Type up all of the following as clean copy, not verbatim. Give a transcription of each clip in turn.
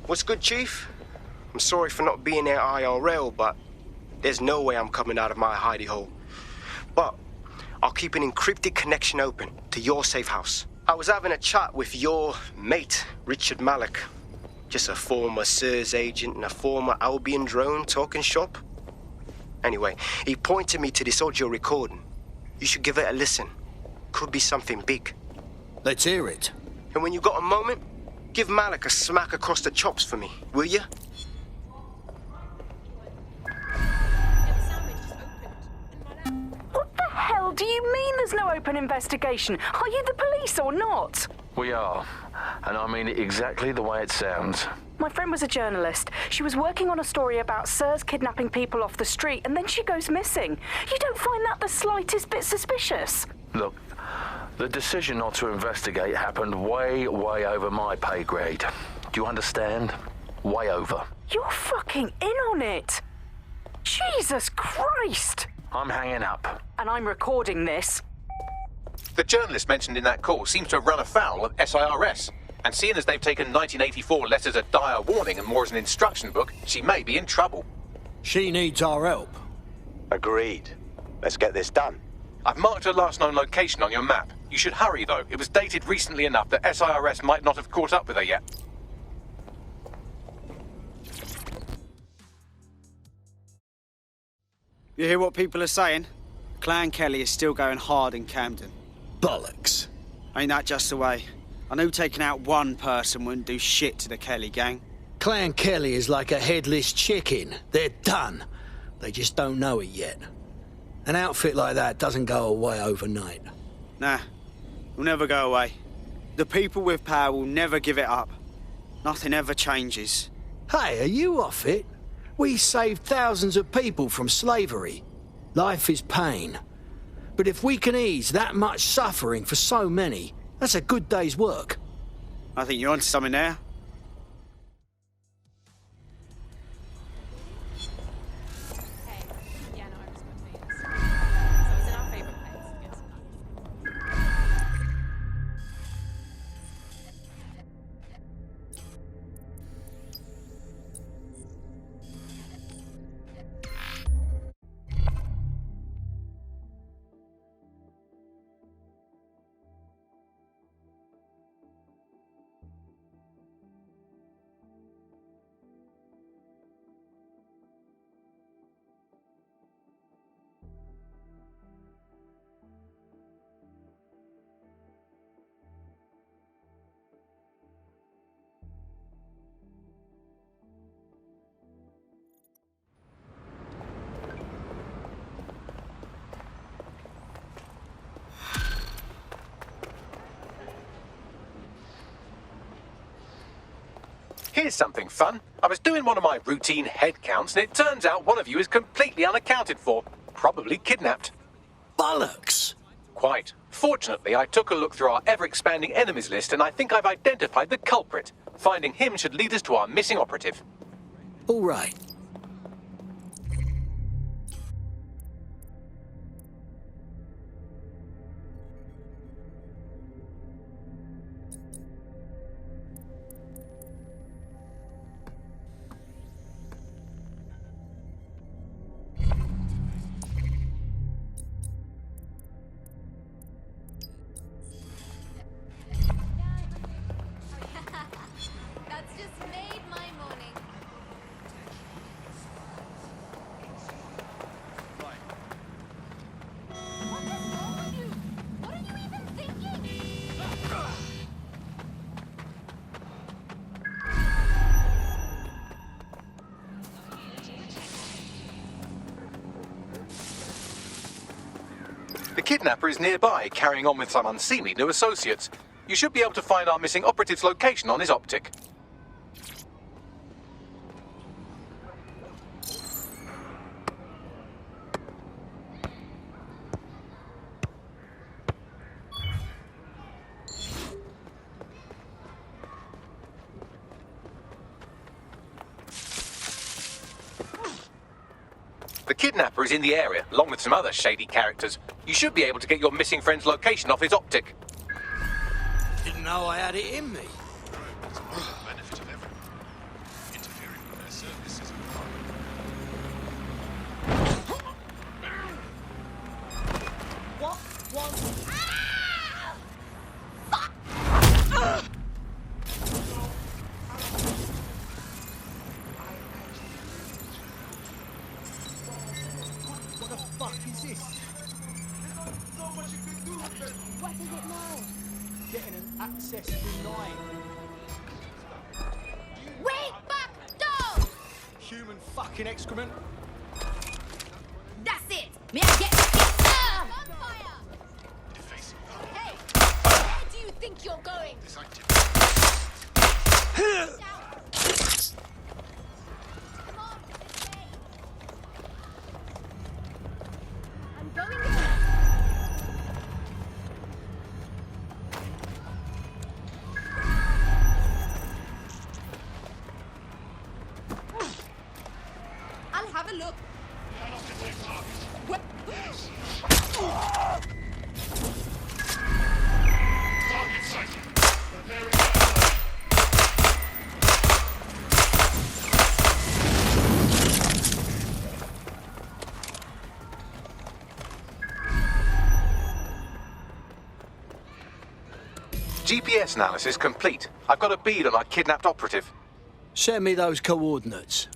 What's good, Chief? I'm sorry for not being there IRL, but there's no way I'm coming out of my hidey hole. But I'll keep an encrypted connection open to your safe house. I was having a chat with your mate, Richard Malik. Just a former SIRS agent and a former Albion drone talking shop. Anyway, he pointed me to this audio recording. You should give it a listen. Could be something big. Let's hear it. And when you got a moment, give Malik a smack across the chops for me, will you? What the hell do you mean there's no open investigation? Are you the police or not? We are. And I mean it exactly the way it sounds. My friend was a journalist. She was working on a story about SIRS kidnapping people off the street, and then she goes missing. You don't find that the slightest bit suspicious? Look, the decision not to investigate happened way over my pay grade. Do you understand? Way over. You're fucking in on it. Jesus Christ! I'm hanging up. And I'm recording this. The journalist mentioned in that call seems to have run afoul of SIRS. And seeing as they've taken 1984 letters of dire warning and more as an instruction book, she may be in trouble. She needs our help. Agreed. Let's get this done. I've marked her last known location on your map. You should hurry, though. It was dated recently enough that SIRS might not have caught up with her yet. You hear what people are saying? Clan Kelly is still going hard in Camden. Bollocks. Ain't that just the way? I knew taking out one person wouldn't do shit to the Kelly gang. Clan Kelly is like a headless chicken. They're done. They just don't know it yet. An outfit like that doesn't go away overnight. Nah, will never go away. The people with power will never give it up. Nothing ever changes. Hey, are you off it? We saved thousands of people from slavery. Life is pain. But if we can ease that much suffering for so many, that's a good day's work. I think you're onto something there. Here's something fun. I was doing one of my routine head counts, and it turns out one of you is completely unaccounted for. Probably kidnapped. Bollocks! Quite. Fortunately, I took a look through our ever-expanding enemies list, and I think I've identified the culprit. Finding him should lead us to our missing operative. All right. That's just made my morning. What is wrong with you? What are you even thinking? The kidnapper is nearby, carrying on with some unseemly new associates. You should be able to find our missing operative's location on his optic. The kidnapper is in the area, along with some other shady characters. You should be able to get your missing friend's location off his optic. Didn't know I had it in me. What the fuck is this? What is it now? Getting an access denied. Wait back! Go! Human fucking excrement. That's it! May I get gunfire! Hey! Where do you think you're going? Come on, this way. I'm going in. I'll have a look. What? GPS analysis complete. I've got a bead on our kidnapped operative. Send me those coordinates.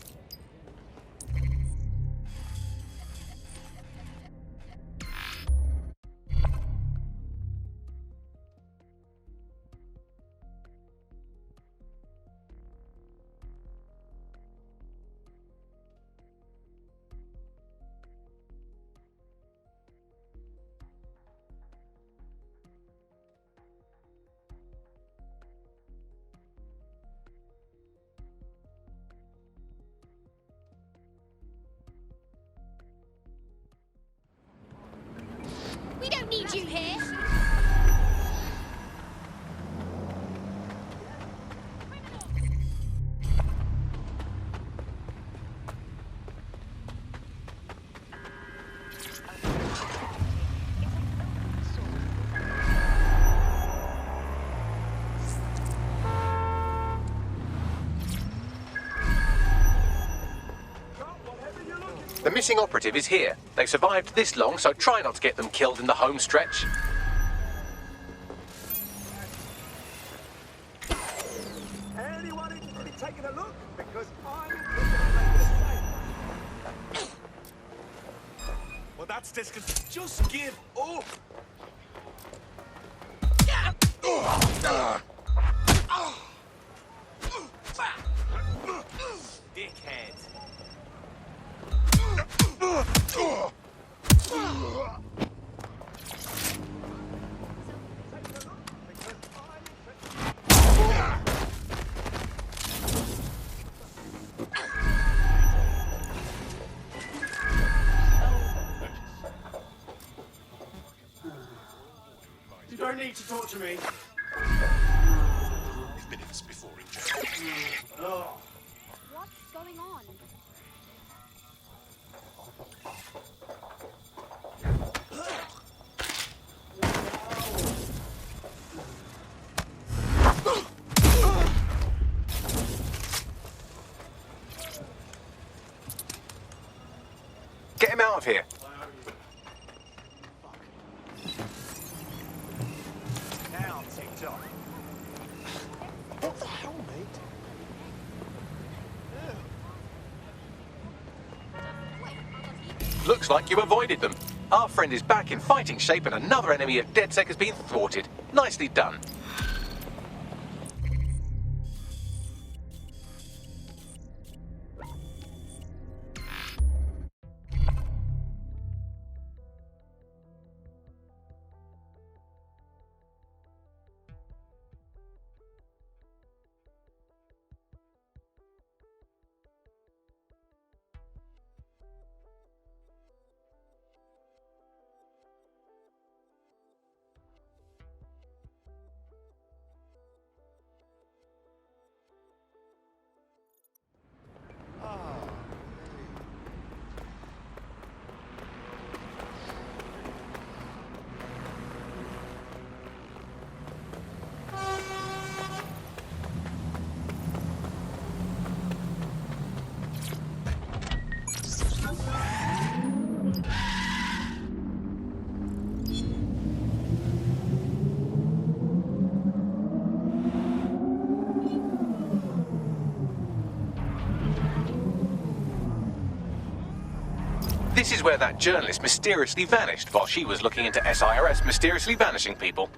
We don't need you here. The missing operative is here. They survived this long, so try not to get them killed in the home stretch. Anyone interested in taking a look? Because I'm well, that's disgusting. Just give up. Dickhead. You don't need to talk to me. Minutes before injection. What's going on? Get him out of here. Now, TikTok. What the hell, mate? Looks like you avoided them. Our friend is back in fighting shape and another enemy of DedSec has been thwarted. Nicely done. This is where that journalist mysteriously vanished while she was looking into SIRS mysteriously vanishing people.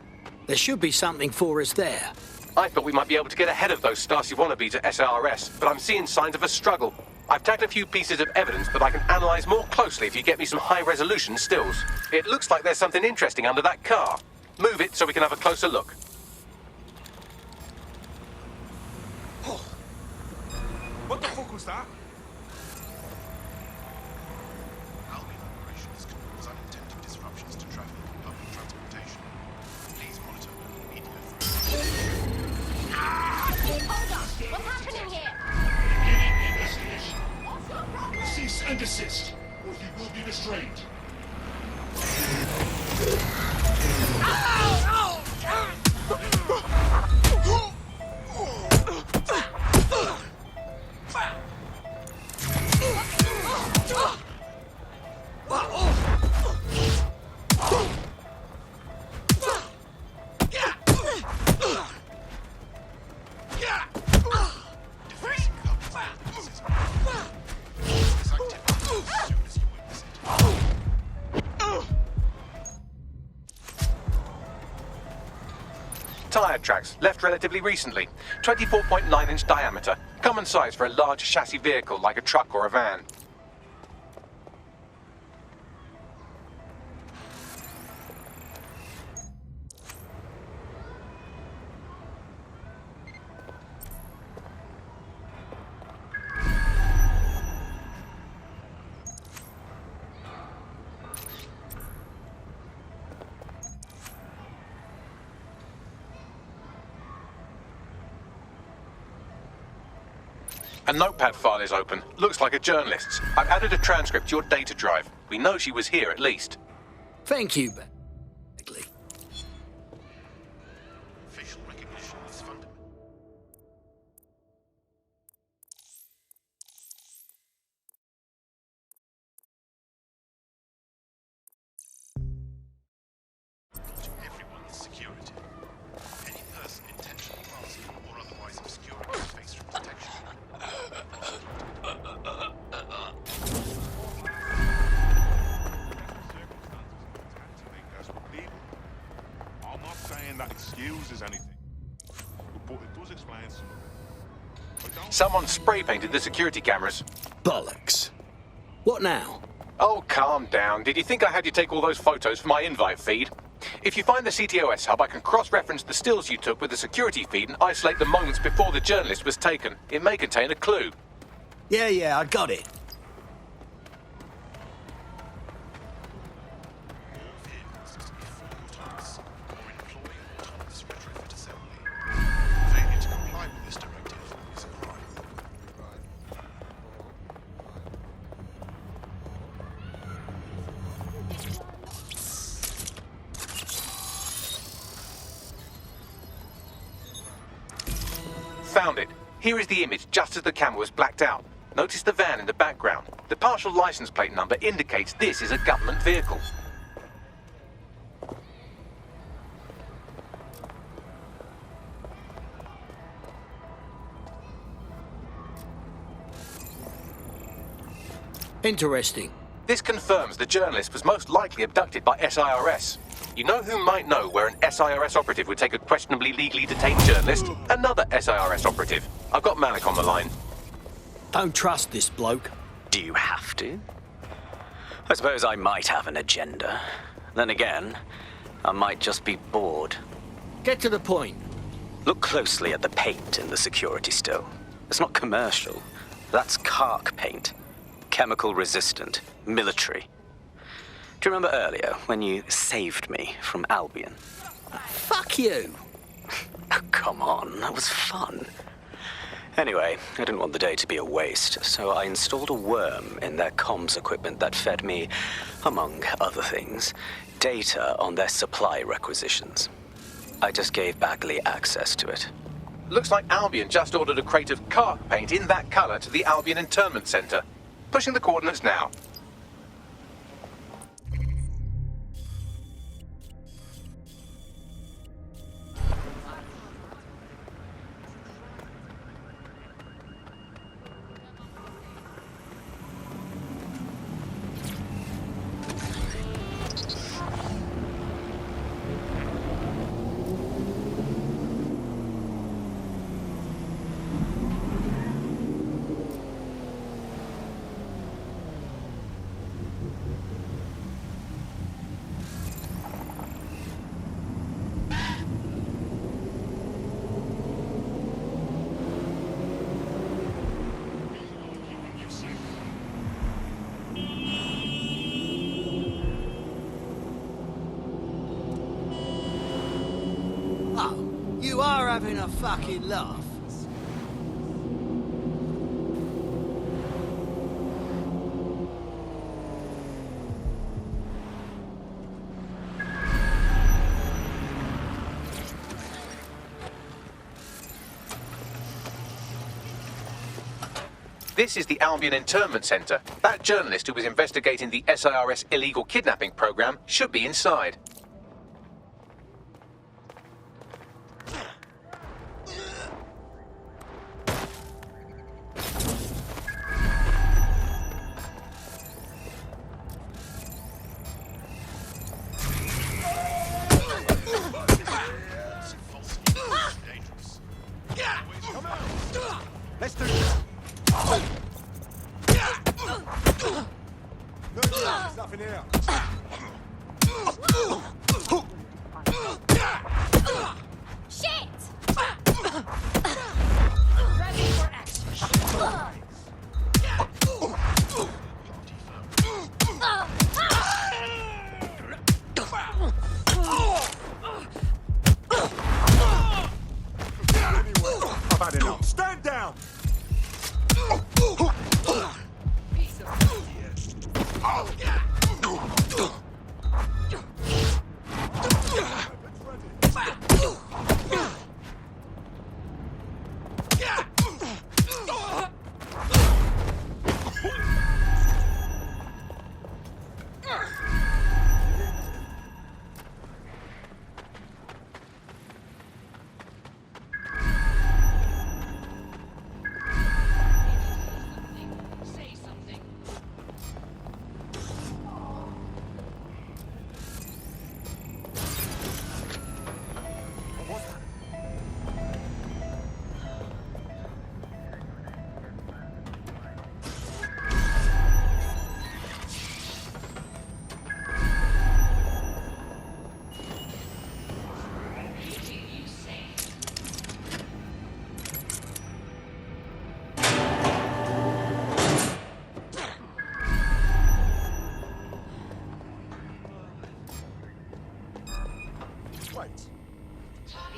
There should be something for us there. I thought we might be able to get ahead of those Stasi wannabes at SIRS, but I'm seeing signs of a struggle. I've tagged a few pieces of evidence that I can analyze more closely if you get me some high-resolution stills. It looks like there's something interesting under that car. Move it so we can have a closer look. What the fuck was that? Albion operations can cause unintended disruptions to traffic and public transportation. Please monitor all media. Hold on. What's happening here? Beginning investigation. What's your problem? Cease and desist, or you will be restrained. Defacing copies of this activity as soon as you witness it. Tire tracks, left relatively recently. 24.9-inch diameter. Common size for a large chassis vehicle like a truck or a van. A notepad file is open. Looks like a journalist's. I've added a transcript to your data drive. We know she was here at least. Thank you, Bagley. Facial recognition is fundamental. To everyone's security. Any person intentionally masking or otherwise obscuring their face from detection. I'm not saying that excuses anything, but it does explain some of it. I don't Someone spray painted the security cameras. Bollocks. What now? Oh, calm down. Did you think I had you take all those photos for my invite feed? If you find the CTOS hub, I can cross-reference the stills you took with the security feed and isolate the moments before the journalist was taken. It may contain a clue. Yeah, I got it. All vehicles must be fully autonomous or employ autonomous retrofit assembly. Failure to comply with this directive is a crime. Found it. Here is the image just as the camera was blacked out. Notice the van in the background. The partial license plate number indicates this is a government vehicle. Interesting. This confirms the journalist was most likely abducted by SIRS. You know who might know where an SIRS operative would take a questionably legally detained journalist? Another SIRS operative. I've got Malik on the line. Don't trust this bloke. Do you have to? I suppose I might have an agenda. Then again, I might just be bored. Get to the point. Look closely at the paint in the security still. It's not commercial. That's Kark paint. Chemical resistant. Military. Do you remember earlier when you saved me from Albion? Fuck you. Oh, come on, that was fun. Anyway, I didn't want the day to be a waste, so I installed a worm in their comms equipment that fed me, among other things, data on their supply requisitions. I just gave Bagley access to it. Looks like Albion just ordered a crate of Kark paint in that color to the Albion Internment Center. Pushing the coordinates now. having a fucking laugh. This is the Albion Internment Center. That journalist who was investigating the SIRS illegal kidnapping program should be inside. Let's do this. There's nothing here. Shit! Ready for action. I've had enough. Stand down!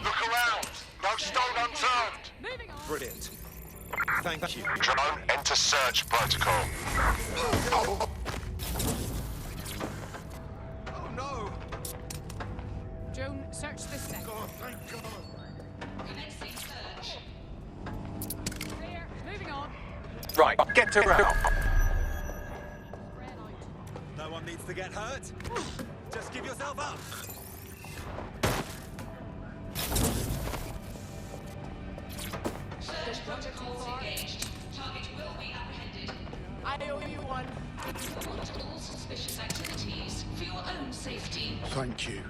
Look around. No stone unturned. Brilliant. Thank you. Drone, enter search protocol. Oh no! Joan, search this thing. God, thank God. Commencing search. Clear. Moving on. Right, get to ground. No one needs to get hurt. Just give yourself up. Search protocols engaged. Target will be apprehended. I owe you one. Report all suspicious activities for your own safety. Thank you.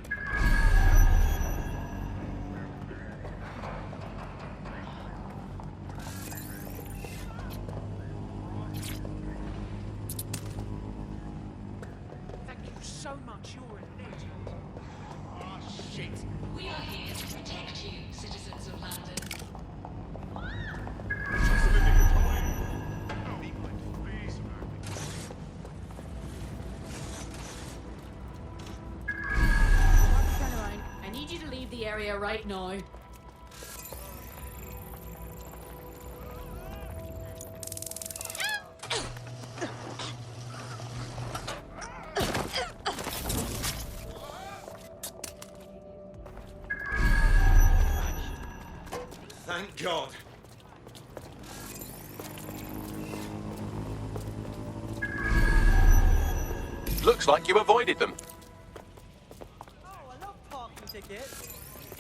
Thank you so much. You're an legend. Oh, shit. We are here to protect you, citizens of London. Just in the nick of time. Oh, England, please, I need you to leave the area right now. Thank God. Looks like you avoided them. I love parking tickets.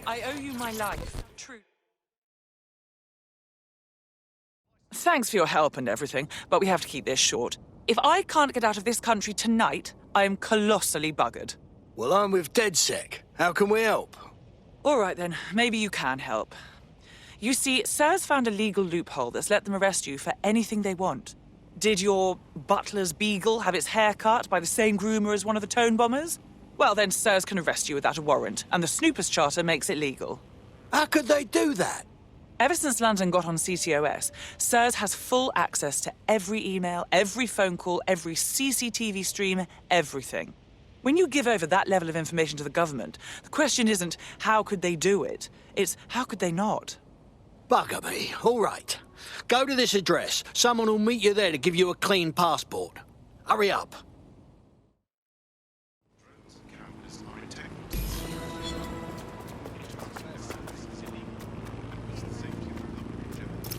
I owe you my life. True. Thanks for your help and everything, but we have to keep this short. If I can't get out of this country tonight, I am colossally buggered. Well, I'm with DedSec. How can we help? All right then, maybe you can help. You see, SIRS found a legal loophole that's let them arrest you for anything they want. Did your butler's beagle have its hair cut by the same groomer as one of the tone bombers? Well, then SIRS can arrest you without a warrant, and the Snoopers Charter makes it legal. How could they do that? Ever since London got on CTOS, SIRS has full access to every email, every phone call, every CCTV stream, everything. When you give over that level of information to the government, the question isn't how could they do it, it's how could they not? Bugger me. All right. Go to this address. Someone will meet you there to give you a clean passport. Hurry up.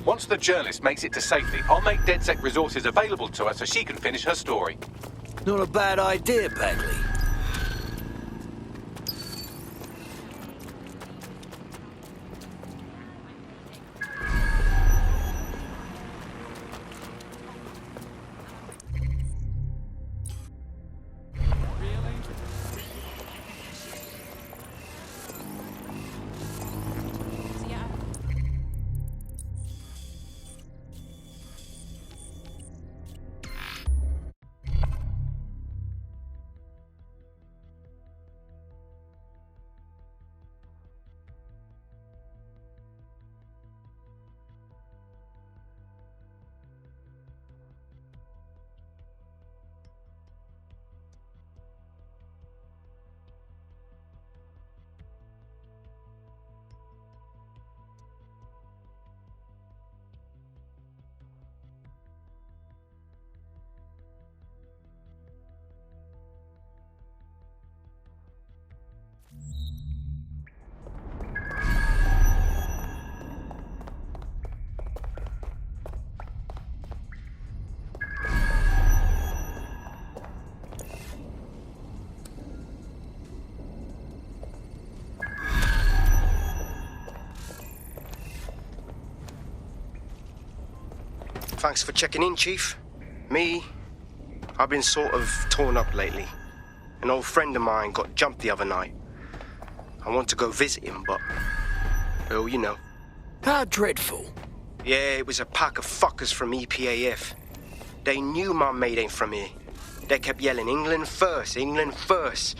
Once the journalist makes it to safety, I'll make DedSec resources available to her so she can finish her story. Not a bad idea, Bagley. Thanks for checking in, Chief. I've been sort of torn up lately. An old friend of mine got jumped the other night. I want to go visit him, but... well, you know. How dreadful. Yeah, it was a pack of fuckers from EPAF. They knew my mate ain't from here. They kept yelling, England first, England first,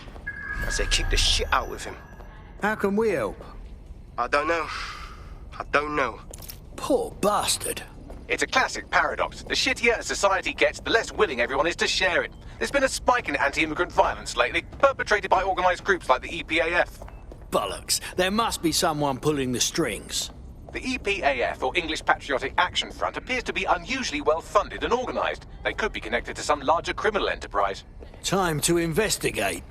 as they kicked the shit out with him. How can we help? I don't know. I don't know. Poor bastard. It's a classic paradox. The shittier a society gets, the less willing everyone is to share it. There's been a spike in anti-immigrant violence lately, perpetrated by organised groups like the EPAF. Bollocks. There must be someone pulling the strings. The EPAF, or English Patriotic Action Front, appears to be unusually well funded and organised. They could be connected to some larger criminal enterprise. Time to investigate.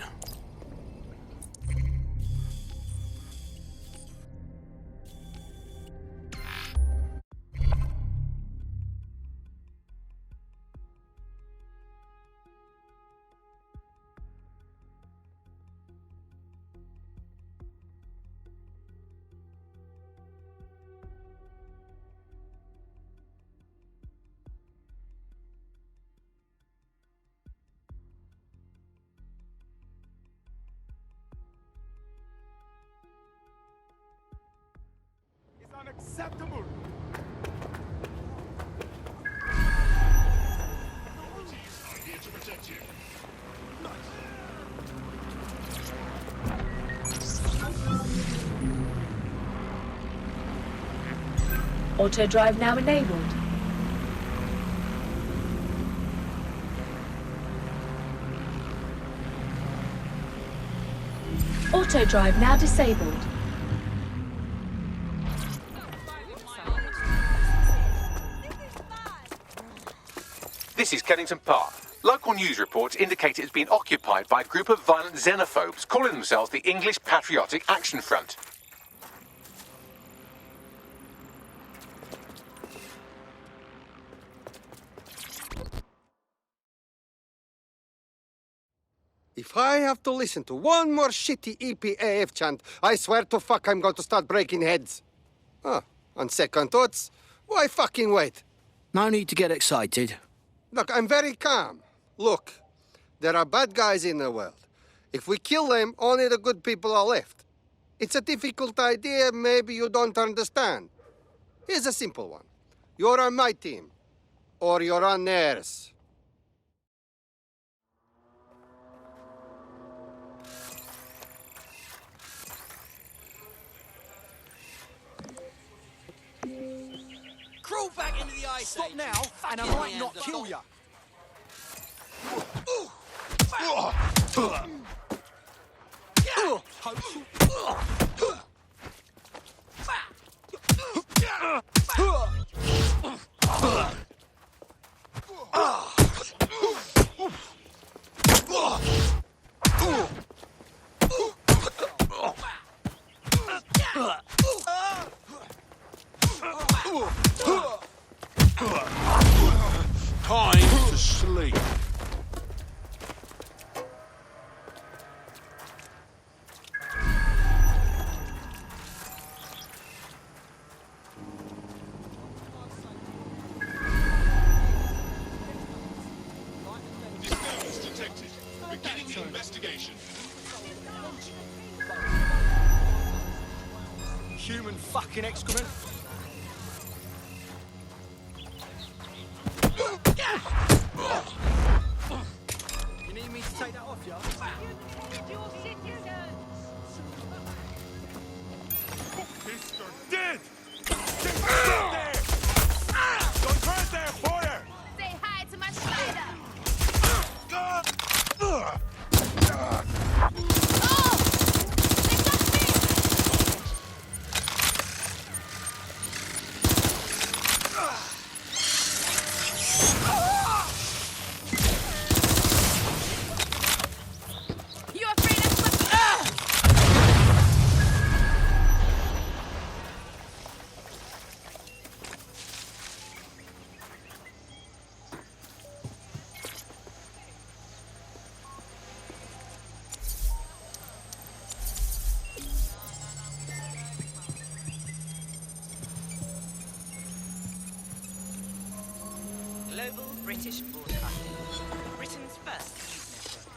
Unacceptable! I'm here to protect you. Auto drive now enabled. Auto drive now disabled. This is Kennington Park. Local news reports indicate it has been occupied by a group of violent xenophobes calling themselves the English Patriotic Action Front. If I have to listen to one more shitty EPAF chant, I swear to fuck I'm going to start breaking heads. On second thoughts, why fucking wait? No need to get excited. Look, I'm very calm. Look, there are bad guys in the world. If we kill them, only the good people are left. It's a difficult idea, maybe you don't understand. Here's a simple one. You're on my team, or you're on theirs. Crawl back into the ice. Stop now, and I might not kill you. Time to sleep. Disturbance detected. Beginning investigation. Human fucking excrement. You need me to take that off, yeah? Mr. Dead! Get down there! Don't hurt there, fire! Say hi to my spider. You afraid of Global British Broadcasting. Britain's first news network.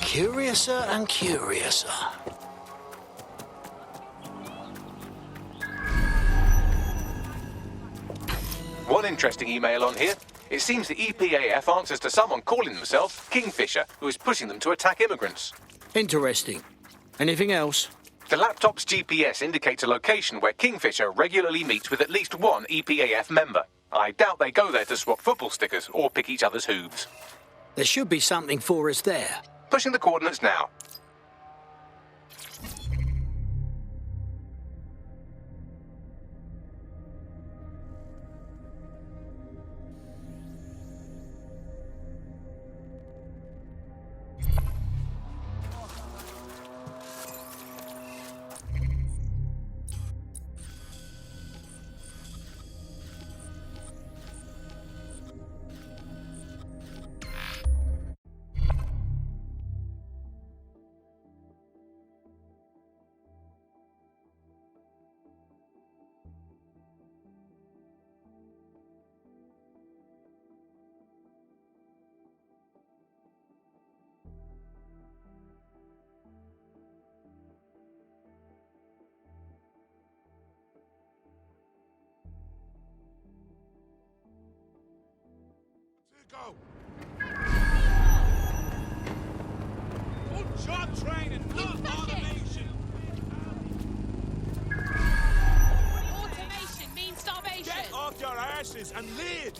Curiouser and curiouser. One interesting email on here. It seems the EPAF answers to someone calling themselves Kingfisher, who is pushing them to attack immigrants. Interesting. Anything else? The laptop's GPS indicates a location where Kingfisher regularly meets with at least one EPAF member. I doubt they go there to swap football stickers or pick each other's hooves. There should be something for us there. Pushing the coordinates now. Go! Good job training, not automation! automation means starvation. Get off your asses and lead!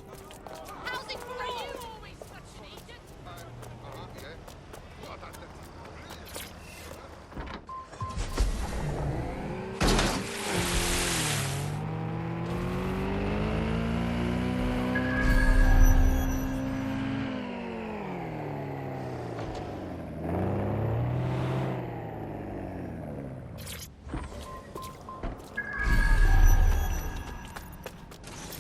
How's it for you? Always such an agent.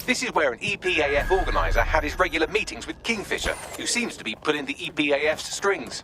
This is where an EPAF organizer had his regular meetings with Kingfisher, who seems to be pulling the EPAF's strings.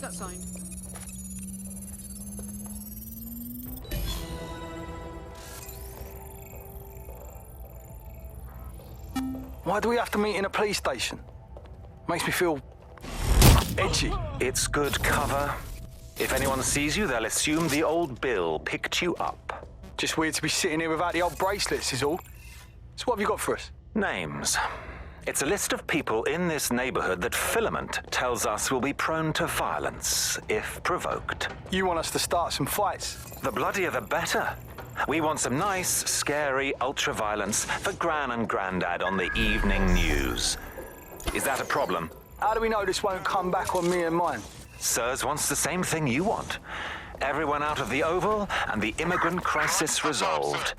that sign? Why do we have to meet in a police station? Makes me feel edgy. It's good cover. If anyone sees you, they'll assume the old Bill picked you up. Just weird to be sitting here without the old bracelets is all. So what have you got for us? Names. It's a list of people in this neighborhood that Filament tells us will be prone to violence if provoked. You want us to start some fights? The bloodier the better. We want some nice, scary ultra-violence for Gran and Grandad on the evening news. Is that a problem? How do we know this won't come back on me and mine? Sirs wants the same thing you want. Everyone out of the Oval and the immigrant crisis resolved.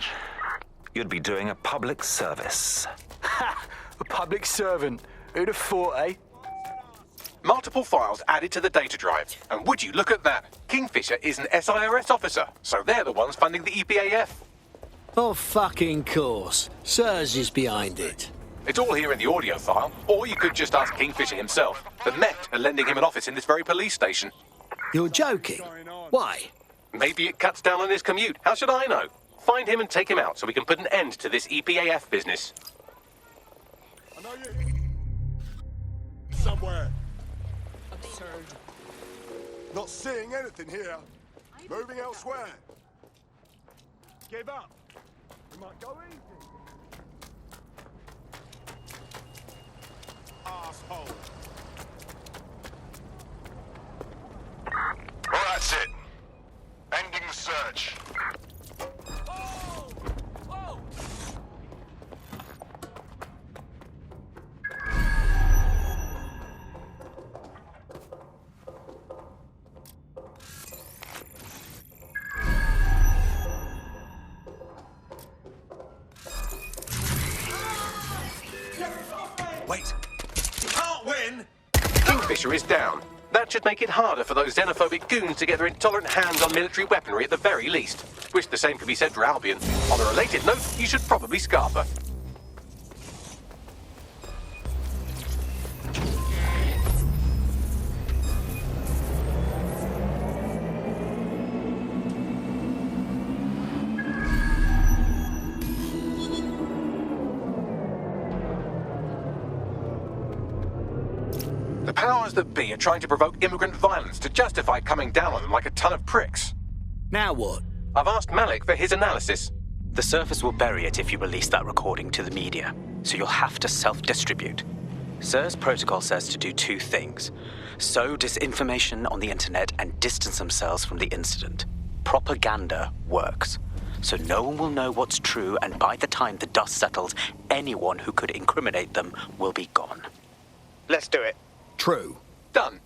You'd be doing a public service. Ha! A public servant. Who'd have thought, eh? Multiple files added to the data drive. And would you look at that? Kingfisher is an SIRS officer, so they're the ones funding the EPAF. Of fucking course. Sirs is behind it. It's all here in the audio file, or you could just ask Kingfisher himself. The Met are lending him an office in this very police station. You're joking? Why? Maybe it cuts down on his commute. How should I know? Find him and take him out so we can put an end to this EPAF business. I know you. Somewhere. Absurd. Not seeing anything here. Moving elsewhere. Give up. We might go easy. Asshole. Well, that's it. Ending the search. Wait. You can't win! Kingfisher is down. That should make it harder for those xenophobic goons to get their intolerant hands on military weaponry at the very least. Wish the same could be said for Albion. On a related note, you should probably scarf her. The powers that be are trying to provoke immigrant violence to justify coming down on them like a ton of pricks. Now what? I've asked Malik for his analysis. The Surface will bury it if you release that recording to the media, so you'll have to self-distribute. SIRS protocol says to do two things: sow disinformation on the internet and distance themselves from the incident. Propaganda works, so no one will know what's true, and by the time the dust settles, anyone who could incriminate them will be gone. Let's do it. True. Done.